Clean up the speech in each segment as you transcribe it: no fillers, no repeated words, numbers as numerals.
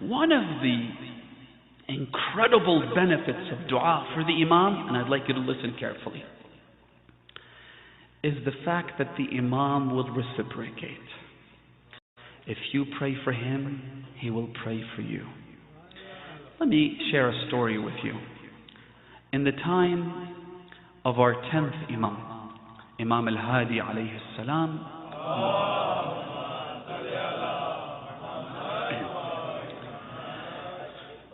one of the incredible benefits of dua for the Imam, and I'd like you to listen carefully, is the fact that the Imam will reciprocate. If you pray for him, he will pray for you. Let me share a story with you. In the time of our 10th Imam, Imam Al-Hadi alayhi salam,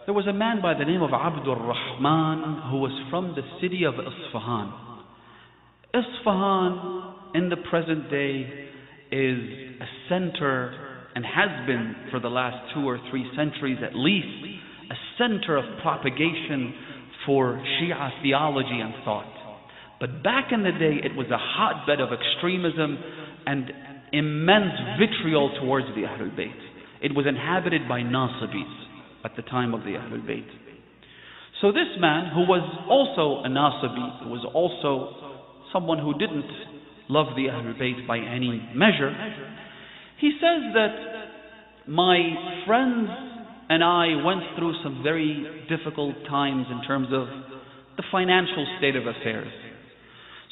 there was a man by the name of Abdul Rahman who was from the city of Isfahan. Isfahan in the present day is a center, and has been for the last 2 or 3 centuries at least, a center of propagation for Shia theology and thought. But back in the day, it was a hotbed of extremism and immense vitriol towards the Ahlul Bayt. It was inhabited by Nasibis at the time of the Ahlul Bayt. So this man, who was also a Nasibi, who was also someone who didn't love the Ahlul Bayt by any measure, he says that my friends and I went through some very difficult times in terms of the financial state of affairs.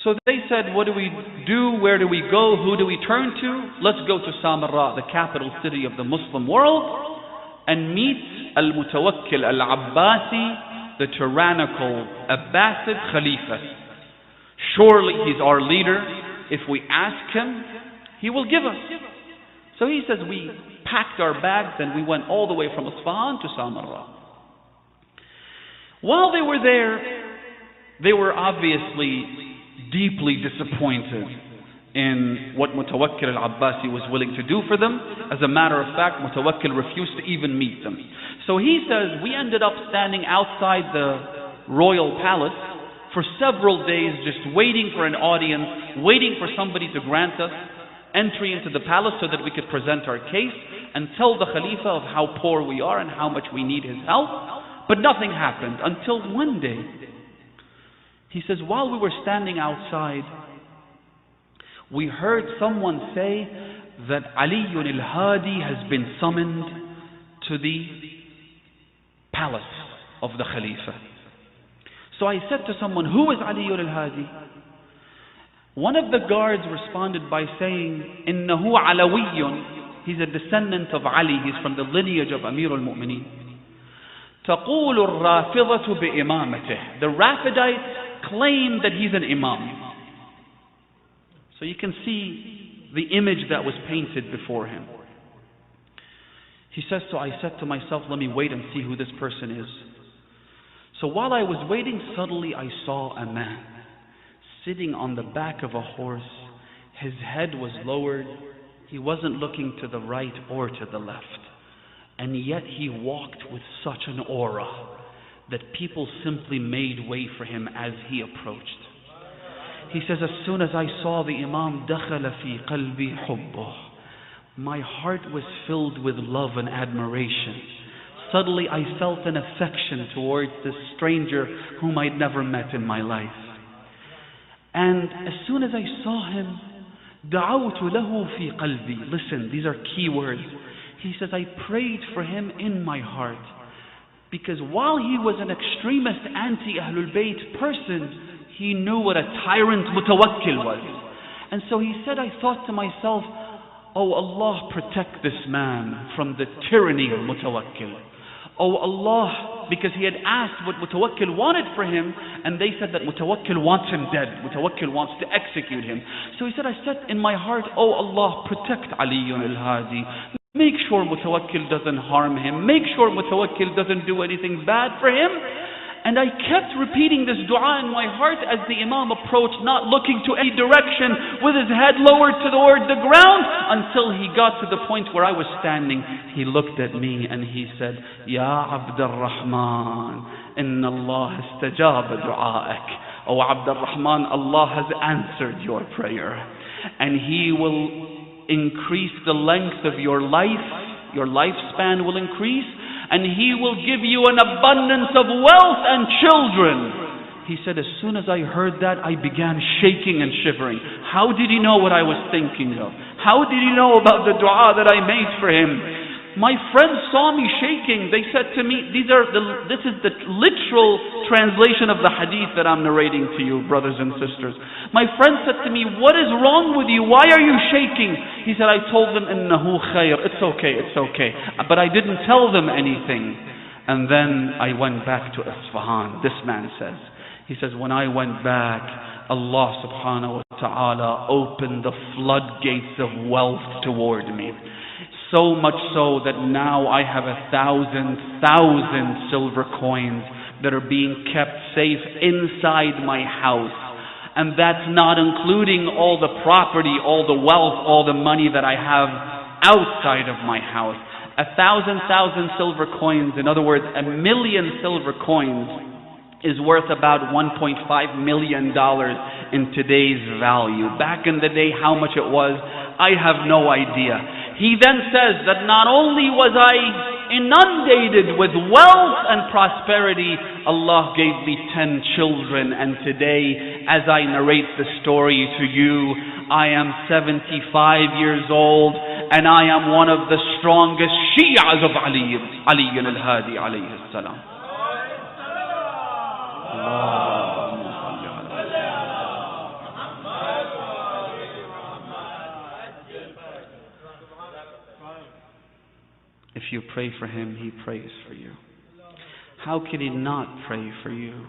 So they said, what do we do? Where do we go? Who do we turn to? Let's go to Samarra, the capital city of the Muslim world, and meet Al-Mutawakkil Al-Abbasi, the tyrannical Abbasid Khalifa. Surely he's our leader. If we ask him, he will give us. So he says, we packed our bags and we went all the way from Isfahan to Samarra. While they were there, they were obviously deeply disappointed in what Mutawakkil al-Abbasi was willing to do for them. As a matter of fact, Mutawakkil refused to even meet them. So he says, we ended up standing outside the royal palace for several days, just waiting for an audience, waiting for somebody to grant us entry into the palace so that we could present our case and tell the Khalifa of how poor we are and how much we need his help. But nothing happened until one day. He says, while we were standing outside, we heard someone say that Ali al-Hadi has been summoned to the palace of the Khalifa. So I said to someone, who is Ali al-Hadi? One of the guards responded by saying, Innahu Alawiyun, he's a descendant of Ali, he's from the lineage of Amir al-Mu'mineen. تقول الرافضة بإمامته. The Rafidites claim that he's an imam. So you can see the image that was painted before him. He says, so I said to myself, let me wait and see who this person is. So while I was waiting, suddenly I saw a man sitting on the back of a horse. His head was lowered. He wasn't looking to the right or to the left. And yet he walked with such an aura that people simply made way for him as he approached. He says, as soon as I saw the Imam, دخل في قلبي حبه. My heart was filled with love and admiration. Suddenly I felt an affection towards this stranger whom I'd never met in my life. And as soon as I saw him, دعوت له في قلبي. Listen, these are key words. He says, I prayed for him in my heart. Because while he was an extremist anti-Ahlul Bayt person, he knew what a tyrant Mutawakkil was. And so he said, I thought to myself, oh Allah, protect this man from the tyranny of Mutawakkil. Oh Allah, because he had asked what Mutawakkil wanted for him, and they said that Mutawakkil wants him dead. Mutawakkil wants to execute him. So he said, I said in my heart, oh Allah, protect Ali al-Hadi. Make sure Mutawakkil doesn't harm him. Make sure Mutawakkil doesn't do anything bad for him. And I kept repeating this dua in my heart as the Imam approached, not looking to any direction, with his head lowered toward the ground, until he got to the point where I was standing. He looked at me and he said, Ya Abdul Rahman, Inna Allah istajaba du'aak. Oh Abdul Rahman, Allah has answered your prayer. And He will increase the length of your life. Your lifespan will increase. And He will give you an abundance of wealth and children. He said, as soon as I heard that, I began shaking and shivering. How did he know what I was thinking of? How did he know about the dua that I made for him? My friends saw me shaking. They said to me, this is the literal translation of the hadith that I'm narrating to you, brothers and sisters. My friend said to me, what is wrong with you? Why are you shaking? He said, I told them, innahu khair. It's okay, it's okay. But I didn't tell them anything. And then I went back to Isfahan. This man says. He says, when I went back, Allah subhanahu wa ta'ala opened the floodgates of wealth toward me. So much so that now I have 1,000 silver coins that are being kept safe inside my house. And that's not including all the property, all the wealth, all the money that I have outside of my house. 1,000 silver coins, in other words, 1,000,000 silver coins is worth about $1.5 million in today's value. Back in the day, how much it was, I have no idea. He then says that not only was I inundated with wealth and prosperity, Allah gave me 10 children, and today, as I narrate the story to you, I am 75 years old, and I am one of the strongest Shi'as of Ali al-Hadi alayhi salam. If you pray for him, he prays for you. How can he not pray for you?